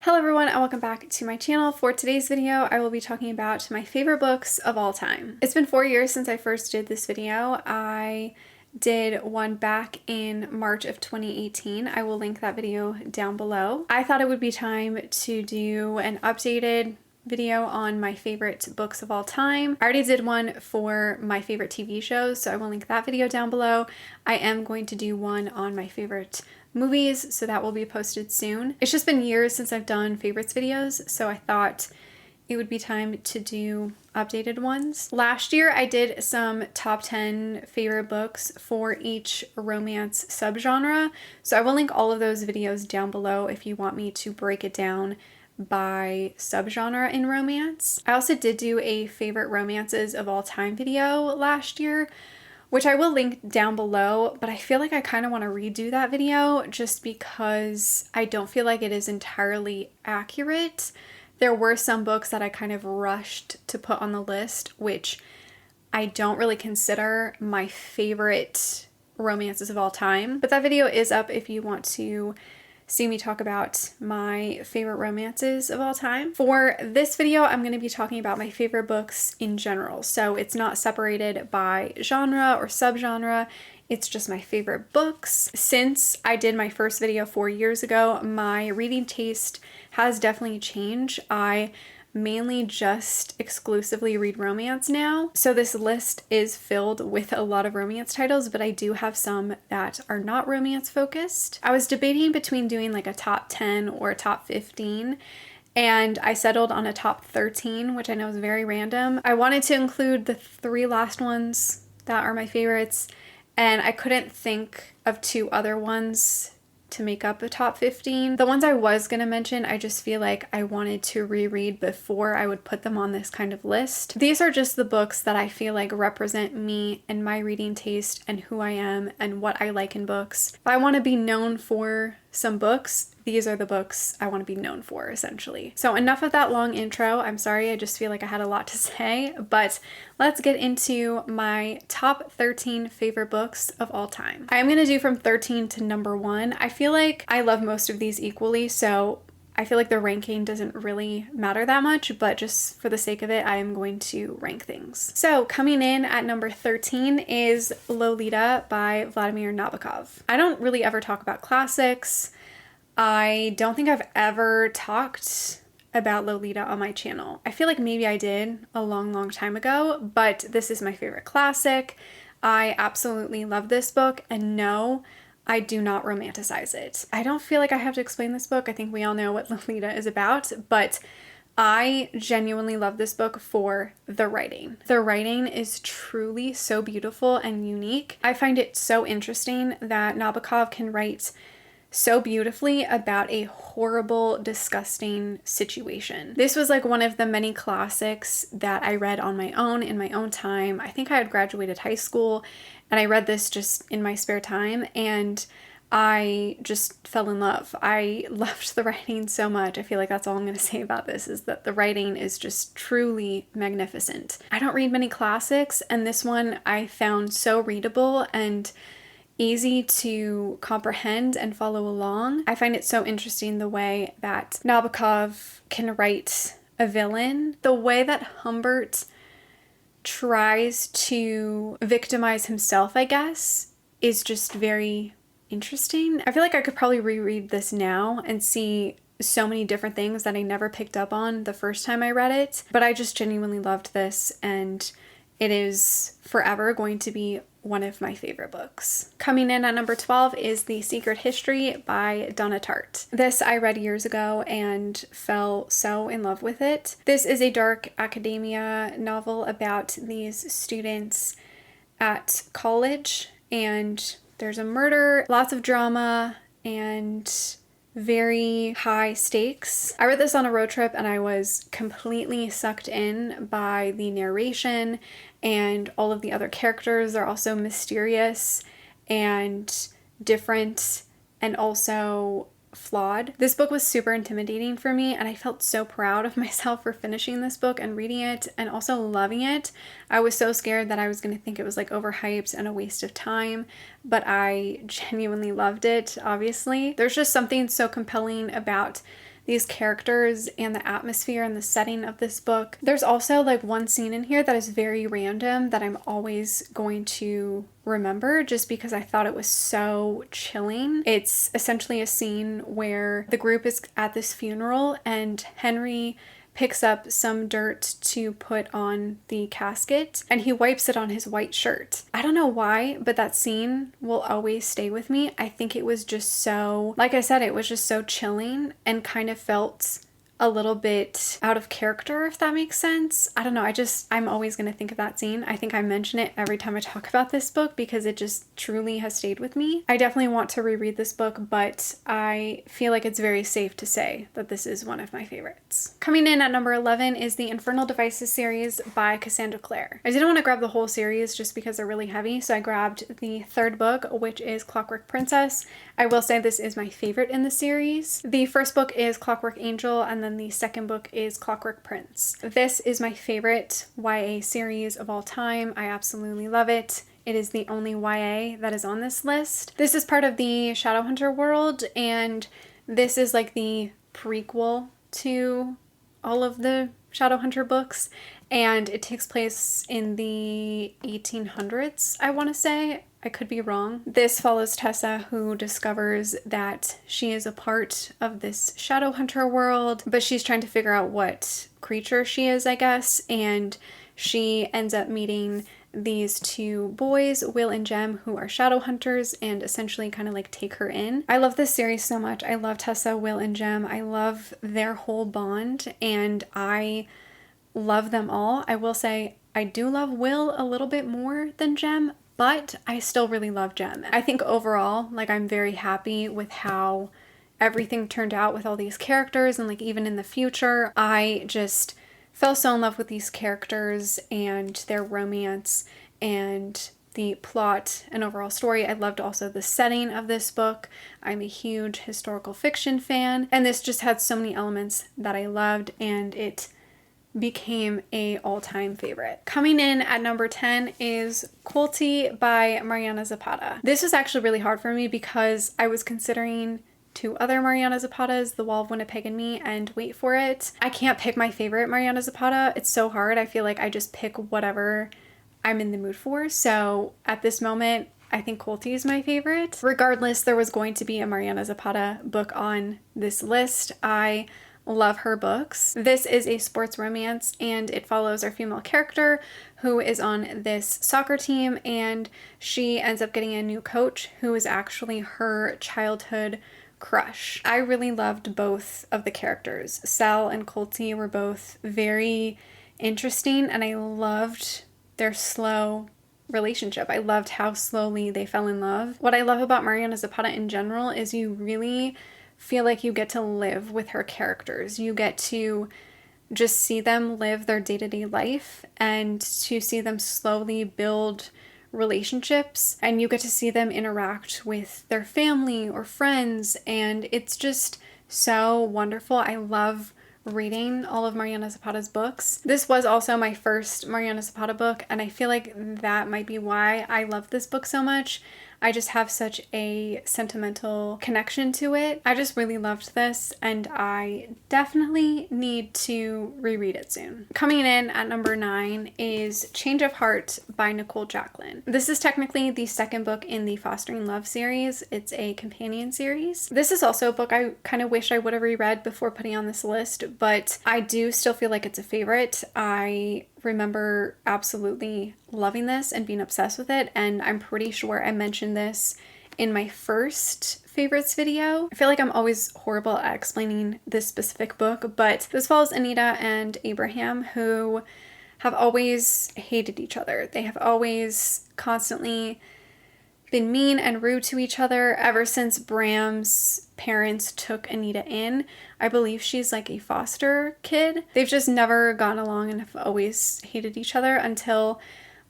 Hello everyone and welcome back to my channel. For today's video, I will be talking about my favorite books of all time. It's been 4 years since I first did this video. I did one back in March of 2018. I will link that video down below. I thought it would be time to do an updated video on my favorite books of all time. I already did one for my favorite TV shows, so I will link that video down below. I am going to do one on my favorite movies, so that will be posted soon. It's just been years since I've done favorites videos, so I thought it would be time to do updated ones. Last year I did some top 10 favorite books for each romance subgenre, so I will link all of those videos down below if you want me to break it down by subgenre in romance. I also did do a favorite romances of all time video last year, which I will link down below, but I feel like I kind of want to redo that video just because I don't feel like it is entirely accurate. There were some books that I kind of rushed to put on the list, which I don't really consider my favorite romances of all time. But that video is up if you want to see me talk about my favorite romances of all time. For this video, I'm going to be talking about my favorite books in general. So it's not separated by genre or subgenre. It's just my favorite books. Since I did my first video 4 years ago, my reading taste has definitely changed. I mainly just exclusively read romance now. So this list is filled with a lot of romance titles, but I do have some that are not romance focused. I was debating between doing like a top 10 or a top 15, and I settled on a top 13, which I know is very random. I wanted to include the 3 last ones that are my favorites, and I couldn't think of 2 other ones to make up the top 15. The ones I was going to mention, I just feel like I wanted to reread before I would put them on this kind of list. These are just the books that I feel like represent me and my reading taste and who I am and what I like in books. If I want to be known for some books, these are the books I want to be known for, essentially. So enough of that long intro. I'm sorry, I just feel like I had a lot to say, but let's get into my top 13 favorite books of all time. I am going to do from 13 to number 1. I feel like I love most of these equally, so I feel like the ranking doesn't really matter that much, but just for the sake of it, I am going to rank things. So coming in at number 13 is Lolita by Vladimir Nabokov. I don't really ever talk about classics. I don't think I've ever talked about Lolita on my channel. I feel like maybe I did a long time ago, but this is my favorite classic. I absolutely love this book, and no, I do not romanticize it. I don't feel like I have to explain this book. I think we all know what Lolita is about, but I genuinely love this book for the writing. The writing is truly so beautiful and unique. I find it so interesting that Nabokov can write so beautifully about a horrible, disgusting situation. This was like one of the many classics that I read on my own in my own time. I think I had graduated high school and I read this just in my spare time, and I just fell in love. I loved the writing so much. I feel like that's all I'm going to say about this, is that the writing is just truly magnificent. I don't read many classics, and this one I found so readable and easy to comprehend and follow along. I find it so interesting the way that Nabokov can write a villain, the way that Humbert tries to victimize himself, I guess, is just very interesting. I feel like I could probably reread this now and see so many different things that I never picked up on the first time I read it, but I just genuinely loved this, and it is forever going to be one of my favorite books. Coming in at number 12 is The Secret History by Donna Tartt. This I read years ago and fell so in love with it. This is a dark academia novel about these students at college, and there's a murder, lots of drama, and very high stakes. I read this on a road trip and I was completely sucked in by the narration, and all of the other characters are also mysterious and different and also flawed. This book was super intimidating for me, and I felt so proud of myself for finishing this book and reading it and also loving it. I was so scared that I was going to think it was like overhyped and a waste of time, but I genuinely loved it, obviously. There's just something so compelling about these characters and the atmosphere and the setting of this book. There's also like one scene in here that is very random that I'm always going to remember just because I thought it was so chilling. It's essentially a scene where the group is at this funeral and Henry picks up some dirt to put on the casket and he wipes it on his white shirt. I don't know why, but that scene will always stay with me. I think it was just so, like I said, it was just so chilling and kind of felt a little bit out of character, if that makes sense. I don't know, I'm always going to think of that scene. I think I mention it every time I talk about this book because it just truly has stayed with me. I definitely want to reread this book, but I feel like it's very safe to say that this is one of my favorites. Coming in at number 11 is the Infernal Devices series by Cassandra Clare. I didn't want to grab the whole series just because they're really heavy, so I grabbed the third book, which is Clockwork Princess. I will say this is my favorite in the series. The first book is Clockwork Angel, and then the second book is Clockwork Prince. This is my favorite YA series of all time. I absolutely love it. It is the only YA that is on this list. This is part of the Shadowhunter world, and this is like the prequel to all of the Shadowhunter books, and it takes place in the 1800s, I want to say. I could be wrong. This follows Tessa, who discovers that she is a part of this Shadowhunter world, but she's trying to figure out what creature she is, I guess, and she ends up meeting these two boys, Will and Jem, who are Shadowhunters and essentially kind of like take her in. I love this series so much. I love Tessa, Will, and Jem. I love their whole bond, and I love them all. I will say I do love Will a little bit more than Jem, but I still really love Jem. I think overall, like, I'm very happy with how everything turned out with all these characters, and like even in the future, I just fell so in love with these characters and their romance and the plot and overall story. I loved also the setting of this book. I'm a huge historical fiction fan, and this just had so many elements that I loved, and it became a all-time favorite. Coming in at number 10 is Quilty by Mariana Zapata. This was actually really hard for me because I was considering two other Mariana Zapatas, The Wall of Winnipeg and Me, and wait for it. I can't pick my favorite Mariana Zapata. It's so hard. I feel like I just pick whatever I'm in the mood for. So at this moment, I think Quilty is my favorite. Regardless, there was going to be a Mariana Zapata book on this list. I love her books. This is a sports romance, and it follows our female character who is on this soccer team, and she ends up getting a new coach who is actually her childhood crush. I really loved both of the characters. Sal and Quilty were both very interesting, and I loved their slow relationship. I loved how slowly they fell in love. What I love about Mariana Zapata in general is you really feel like you get to live with her characters. You get to just see them live their day-to-day life and to see them slowly build relationships, and you get to see them interact with their family or friends, and it's just so wonderful. I love reading all of Mariana Zapata's books. This was also my first Mariana Zapata book, and I feel like that might be why I love this book so much. I just have such a sentimental connection to it. I just really loved this, and I definitely need to reread it soon. Coming in at number 9 is Change of Heart by Nicole Jacqueline. This is technically the second book in the Fostering Love series. It's a companion series. This is also a book I kind of wish I would have reread before putting on this list, but I do still feel like it's a favorite. I remember absolutely loving this and being obsessed with it, and I'm pretty sure I mentioned this in my first favorites video. I feel like I'm always horrible at explaining this specific book, but this follows Anita and Abraham, who have always hated each other. They have always constantly been mean and rude to each other ever since Bram's parents took Anita in. I believe she's like a foster kid. They've just never gotten along and have always hated each other until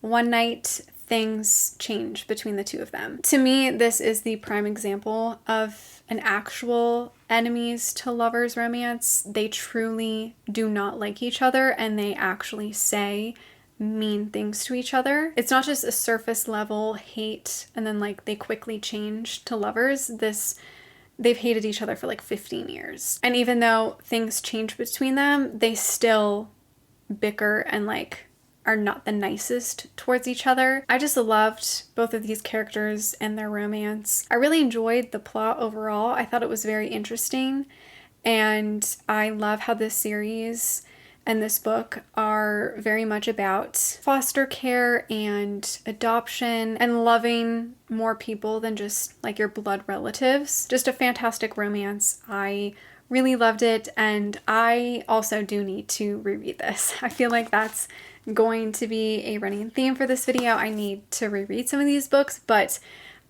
one night things change between the two of them. To me, this is the prime example of an actual enemies to lovers romance. They truly do not like each other, and they actually say mean things to each other. It's not just a surface level hate and then like they quickly change to lovers. This they've hated each other for like 15 years. And even though things change between them, they still bicker and like are not the nicest towards each other. I just loved both of these characters and their romance. I really enjoyed the plot overall. I thought it was very interesting, and I love how this series and this book are very much about foster care and adoption and loving more people than just like your blood relatives. Just a fantastic romance. I really loved it, and I also do need to reread this. I feel like that's going to be a running theme for this video. I need to reread some of these books, but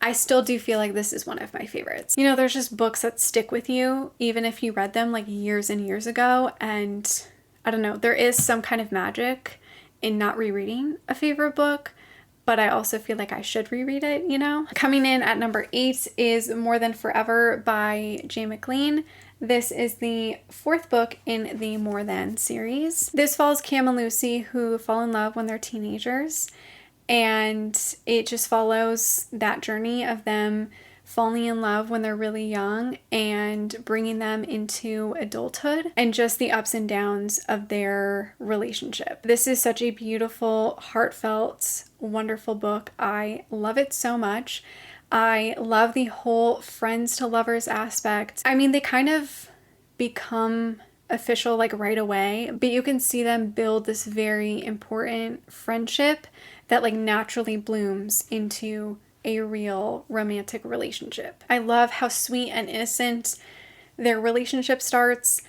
I still do feel like this is one of my favorites. You know, there's just books that stick with you even if you read them like years and years ago, and I don't know, there is some kind of magic in not rereading a favorite book, but I also feel like I should reread it, you know? Coming in at number 8 is More Than Forever by Jay McLean. This is the 4th book in the More Than series. This follows Cam and Lucy, who fall in love when they're teenagers, and it just follows that journey of them falling in love when they're really young and bringing them into adulthood and just the ups and downs of their relationship. This is such a beautiful, heartfelt, wonderful book. I love it so much. I love the whole friends to lovers aspect. I mean, they kind of become official like right away, but you can see them build this very important friendship that like naturally blooms into a real romantic relationship. I love how sweet and innocent their relationship starts,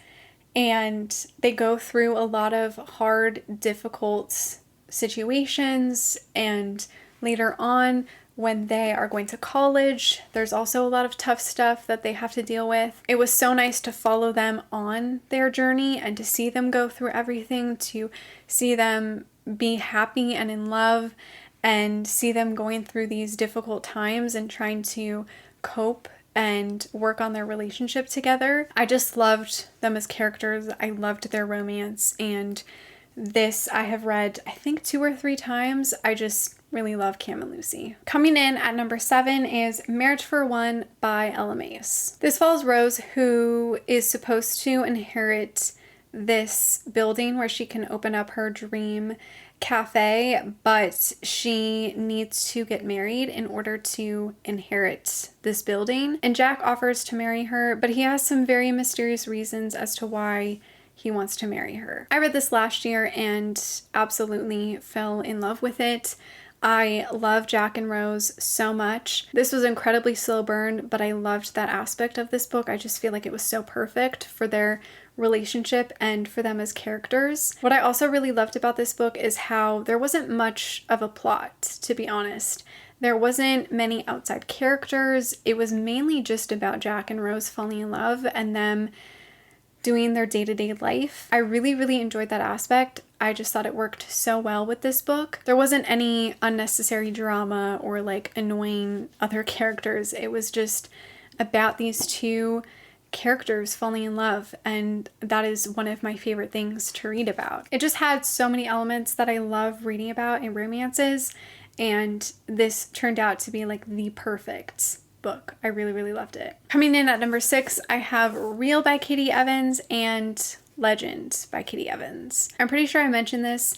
and they go through a lot of hard, difficult situations, and later on when they are going to college, there's also a lot of tough stuff that they have to deal with. It was so nice to follow them on their journey and to see them go through everything, to see them be happy and in love, and see them going through these difficult times and trying to cope and work on their relationship together. I just loved them as characters. I loved their romance, and this I have read I think 2 or 3 times. I just really love Cam and Lucy. Coming in at number 7 is Marriage for One by Ella Mace. This follows Rose, who is supposed to inherit this building where she can open up her dream cafe, but she needs to get married in order to inherit this building. And Jack offers to marry her, but he has some very mysterious reasons as to why he wants to marry her. I read this last year and absolutely fell in love with it. I love Jack and Rose so much. This was incredibly slow burn, but I loved that aspect of this book. I just feel like it was so perfect for their relationship and for them as characters. What I also really loved about this book is how there wasn't much of a plot, to be honest. There wasn't many outside characters. It was mainly just about Jack and Rose falling in love and them doing their day-to-day life. I really, really enjoyed that aspect. I just thought it worked so well with this book. There wasn't any unnecessary drama or like annoying other characters. It was just about these two characters falling in love, and that is one of my favorite things to read about. It just had so many elements that I love reading about in romances, and this turned out to be like the perfect book. I really, really loved it. Coming in at number 6, I have Real by Katie Evans and Legend by Katie Evans. I'm pretty sure I mentioned this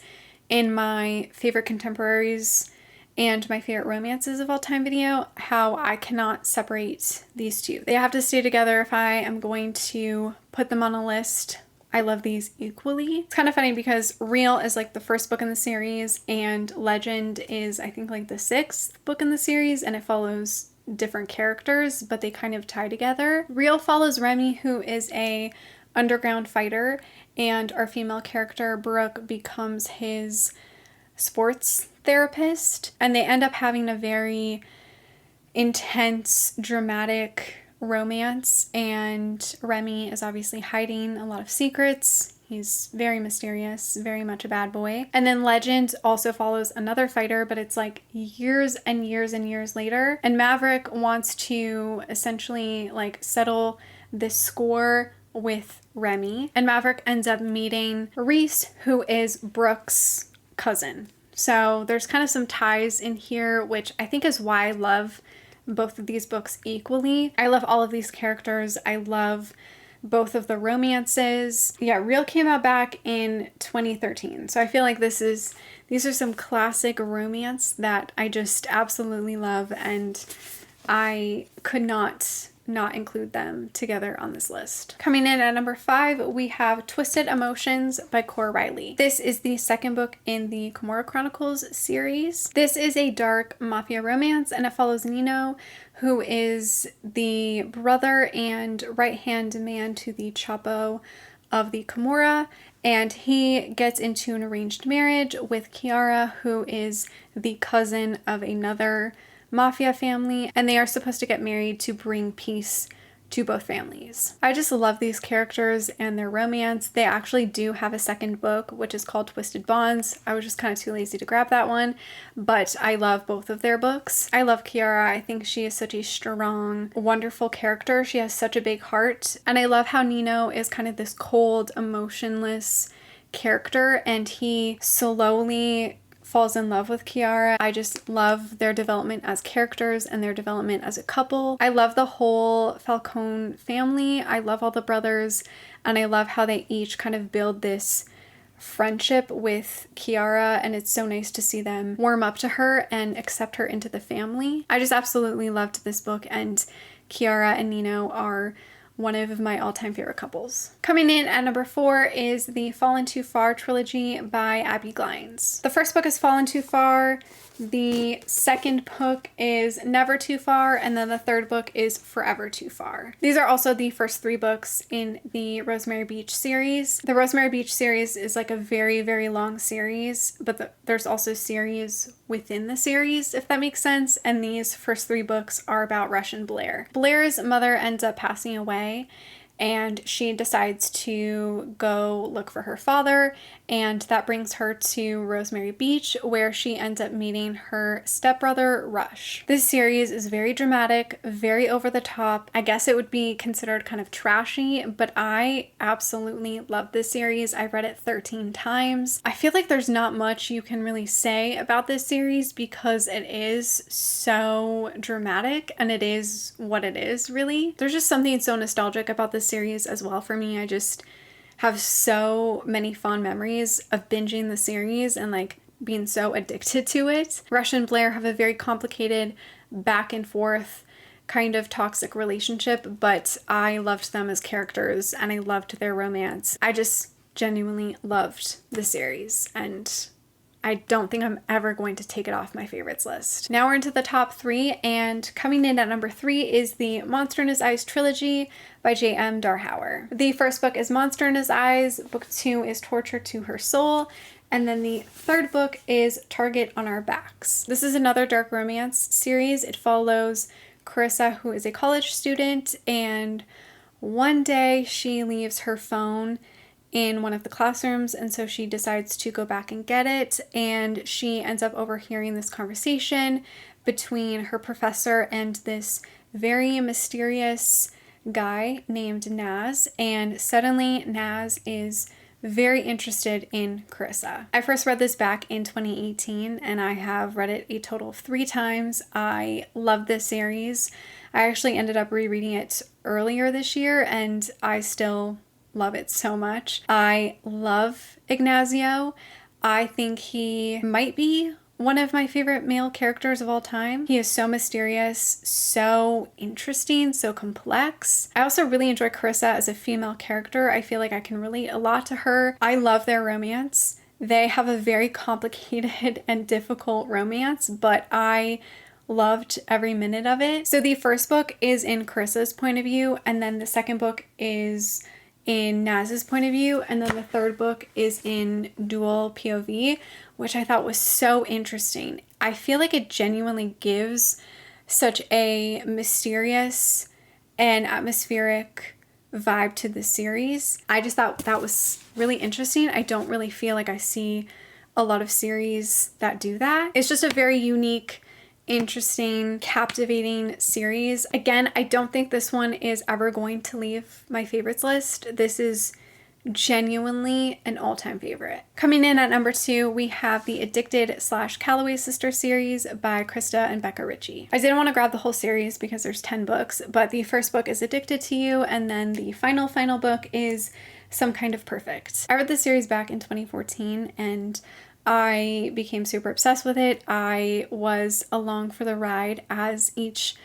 in my favorite contemporaries and my favorite romances of all time video, how I cannot separate these two. They have to stay together if I am going to put them on a list. I love these equally. It's kind of funny because Real is like the first book in the series and Legend is I think like the 6th book in the series, and it follows different characters, but they kind of tie together. Real follows Remy, who is a underground fighter, and our female character Brooke becomes his sports therapist, and they end up having a very intense, dramatic romance, and Remy is obviously hiding a lot of secrets. He's very mysterious, very much a bad boy. And then Legend also follows another fighter, but it's like years and years and years later. And Maverick wants to essentially like settle this score with Remy. And Maverick ends up meeting Reese, who is Brooke's cousin. So there's kind of some ties in here, which I think is why I love both of these books equally. I love all of these characters. I love both of the romances. Yeah, Real came out back in 2013. So I feel like these are some classic romance that I just absolutely love, and I could not include them together on this list. Coming in at number 5, we have Twisted Emotions by Cor Riley. This is the second book in the Kimura Chronicles series. This is a dark mafia romance, and it follows Nino, who is the brother and right-hand man to the Chapo of the Kimura, and he gets into an arranged marriage with Kiara, who is the cousin of another mafia family, and they are supposed to get married to bring peace to both families. I just love these characters and their romance. They actually do have a second book, which is called Twisted Bonds. I was just kind of too lazy to grab that one, but I love both of their books. I love Kiara. I think she is such a strong, wonderful character. She has such a big heart, and I love how Nino is kind of this cold, emotionless character, and he slowly falls in love with Kiara. I just love their development as characters and their development as a couple. I love the whole Falcone family. I love all the brothers, and I love how they each kind of build this friendship with Kiara, and it's so nice to see them warm up to her and accept her into the family. I just absolutely loved this book, and Kiara and Nino are one of my all-time favorite couples. Coming in at number 4 is the Fallen Too Far trilogy by Abby Glines. The first book is Fallen Too Far, the second book is Never Too Far, and then the third book is Forever Too Far. These are also the first 3 books in the Rosemary Beach series. The Rosemary Beach series is like a very, very long series, but there's also series within the series, if that makes sense, and these first 3 books are about Rush and Blair. Blair's mother ends up passing away, and she decides to go look for her father, and that brings her to Rosemary Beach, where she ends up meeting her stepbrother, Rush. This series is very dramatic, very over the top. I guess it would be considered kind of trashy, but I absolutely love this series. I read it 13 times. I feel like there's not much you can really say about this series because it is so dramatic, and it is what it is, really. There's just something so nostalgic about this series as well for me. I just have so many fond memories of binging the series and like being so addicted to it. Rush and Blair have a very complicated back and forth kind of toxic relationship, but I loved them as characters and I loved their romance. I just genuinely loved the series, and I don't think I'm ever going to take it off my favorites list. Now we're into the top 3, and coming in at number 3 is the Monster in His Eyes trilogy by J.M. Darhower. The first book is Monster in His Eyes, book 2 is Torture to Her Soul, and then the third book is Target on Our Backs. This is another dark romance series. It follows Carissa, who is a college student, and one day she leaves her phone in one of the classrooms, and so she decides to go back and get it, and she ends up overhearing this conversation between her professor and this very mysterious guy named Naz, and suddenly Naz is very interested in Carissa. I first read this back in 2018, and I have read it a total of 3 times. I love this series. I actually ended up rereading it earlier this year, and I still love it so much. I love Ignacio. I think he might be one of my favorite male characters of all time. He is so mysterious, so interesting, so complex. I also really enjoy Carissa as a female character. I feel like I can relate a lot to her. I love their romance. They have a very complicated and difficult romance, but I loved every minute of it. So the first book is in Carissa's point of view, and then the second book is in Naz's point of view, and then the third book is in dual POV, which I thought was so interesting. I feel like it genuinely gives such a mysterious and atmospheric vibe to the series. I just thought that was really interesting. I don't really feel like I see a lot of series that do that. It's just a very unique, interesting, captivating series. Again, I don't think this one is ever going to leave my favorites list. This is genuinely an all-time favorite. Coming in at number 2, we have the Addicted/Calloway Sister series by Krista and Becca Ritchie. I didn't want to grab the whole series because there's 10 books, but the first book is Addicted to You, and then the final book is Some Kind of Perfect. I read this series back in 2014 and I became super obsessed with it. I was along for the ride as each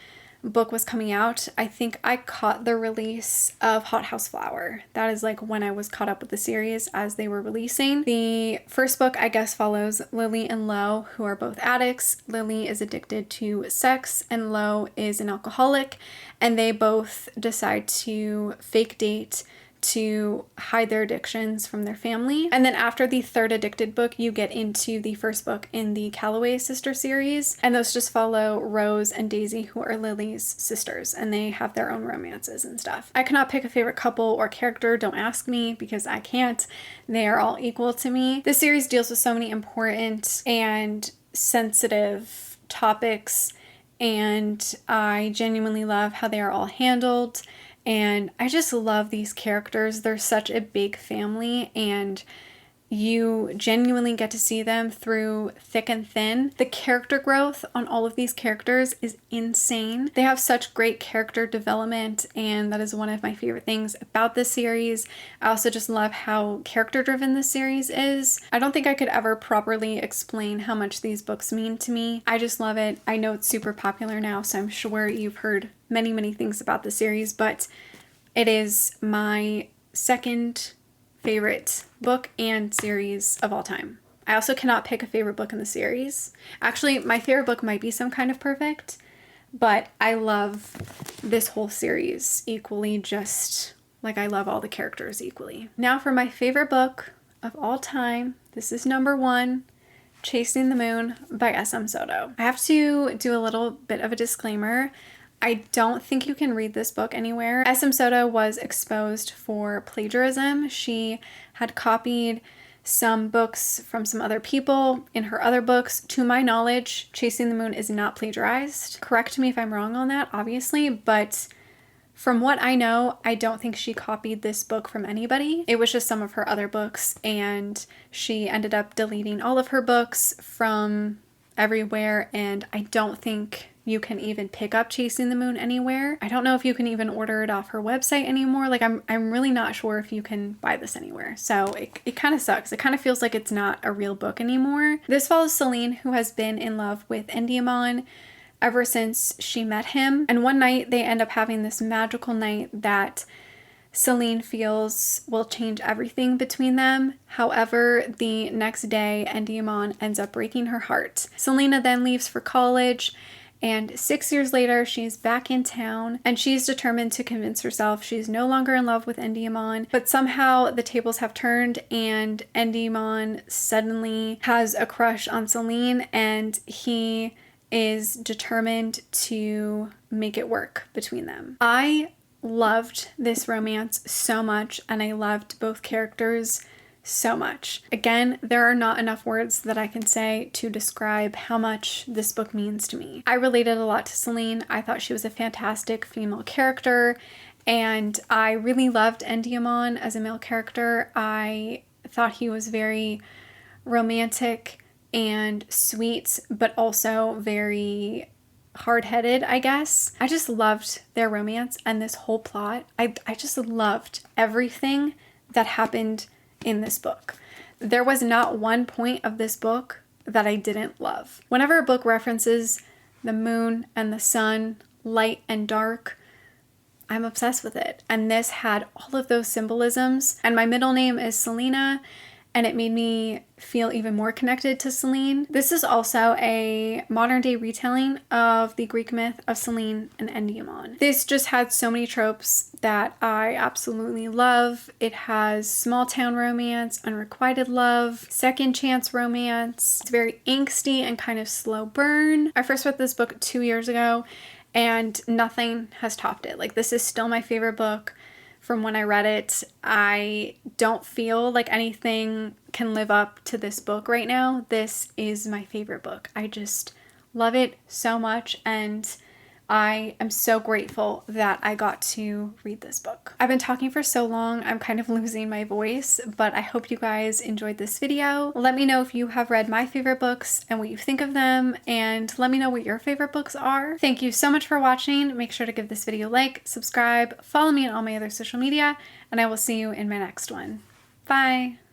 book was coming out. I think I caught the release of Hot House Flower. That is like when I was caught up with the series as they were releasing. The first book, I guess, follows Lily and Lo, who are both addicts. Lily is addicted to sex and Lo is an alcoholic, and they both decide to fake date to hide their addictions from their family. And then after the third Addicted book, you get into the first book in the Calloway sister series, and those just follow Rose and Daisy, who are Lily's sisters, and they have their own romances and stuff. I cannot pick a favorite couple or character, don't ask me, because I can't. They are all equal to me. This series deals with so many important and sensitive topics, and I genuinely love how they are all handled. And I just love these characters. They're such a big family, and you genuinely get to see them through thick and thin. The character growth on all of these characters is insane. They have such great character development, and that is one of my favorite things about this series. I also just love how character driven this series is. I don't think I could ever properly explain how much these books mean to me. I just love it. I know it's super popular now, so I'm sure you've heard many things about the series, but it is my second favorite book and series of all time. I also cannot pick a favorite book in the series. Actually, my favorite book might be Some Kind of Perfect, but I love this whole series equally, just like I love all the characters equally. Now for my favorite book of all time, this is number 1, Chasing the Moon by S.M. Soto. I have to do a little bit of a disclaimer. I don't think you can read this book anywhere. S.M. Soto was exposed for plagiarism. She had copied some books from some other people in her other books. To my knowledge, Chasing the Moon is not plagiarized. Correct me if I'm wrong on that, obviously, but from what I know, I don't think she copied this book from anybody. It was just some of her other books, and she ended up deleting all of her books from everywhere, and I don't think you can even pick up Chasing the Moon anywhere. I don't know if you can even order it off her website anymore. Like, I'm really not sure if you can buy this anywhere. So it kind of sucks. It kind of feels like it's not a real book anymore. This follows Celine, who has been in love with Endymion ever since she met him. And one night they end up having this magical night that Celine feels will change everything between them. However, the next day, Endymion ends up breaking her heart. Selena then leaves for college, and 6 years later, she's back in town, and she's determined to convince herself she's no longer in love with Endymion. But somehow the tables have turned, and Endymion suddenly has a crush on Celine, and he is determined to make it work between them. I loved this romance so much, and I loved both characters so much. Again, there are not enough words that I can say to describe how much this book means to me. I related a lot to Celine. I thought she was a fantastic female character, and I really loved Endymion as a male character. I thought he was very romantic and sweet, but also very hard-headed, I guess. I just loved their romance and this whole plot. I just loved everything that happened in this book. There was not one point of this book that I didn't love. Whenever a book references the moon and the sun, light and dark, I'm obsessed with it. And this had all of those symbolisms. And my middle name is Selena, and it made me feel even more connected to Celine. This is also a modern day retelling of the Greek myth of Celine and Endymion. This just had so many tropes that I absolutely love. It has small town romance, unrequited love, second chance romance. It's very angsty and kind of slow burn. I first read this book 2 years ago, and nothing has topped it. Like, this is still my favorite book from when I read it. I don't feel like anything can live up to this book right now. This is my favorite book. I just love it so much, and I am so grateful that I got to read this book. I've been talking for so long, I'm kind of losing my voice, but I hope you guys enjoyed this video. Let me know if you have read my favorite books and what you think of them, and let me know what your favorite books are. Thank you so much for watching. Make sure to give this video a like, subscribe, follow me on all my other social media, and I will see you in my next one. Bye!